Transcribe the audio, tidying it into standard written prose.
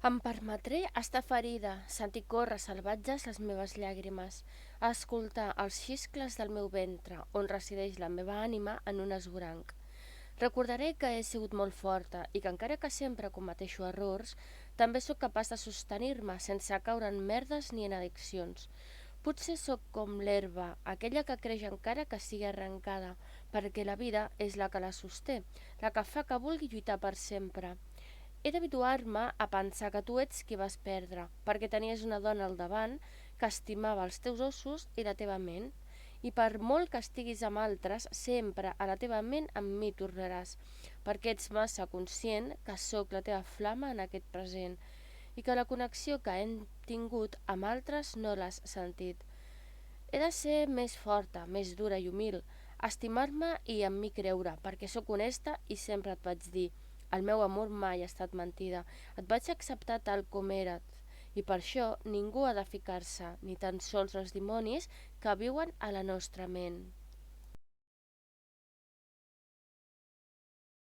Em permetré estar ferida, sentir córrer salvatges les meves llàgrimes, escoltar els xiscles del meu ventre, on resideix la meva ànima en un esvoranc. Recordaré que he sigut molt forta i que encara que sempre cometeixo errors, també sóc capaç de sostenir-me sense caure en merdes ni en addiccions. Potser sóc com l'herba, aquella que creix encara que sigui arrencada, perquè la vida és la que la sosté, la que fa que vulgui lluitar per sempre. He d'habituar-me a pensar que tu ets qui vas perdre, perquè tenies una dona al davant que estimava els teus ossos i la teva ment. I per molt que estiguis amb altres, sempre a la teva ment amb mi tornaràs, perquè ets massa conscient que sóc la teva flama en aquest present i que la connexió que hem tingut amb altres no l'has sentit. He de ser més forta, més dura i humil, estimar-me i en mi creure, perquè sóc honesta i sempre et vaig dir: el meu amor mai ha estat mentida, et vaig acceptar tal com eres, i per això ningú ha de ficar-se, ni tan sols els dimonis que viuen a la nostra ment.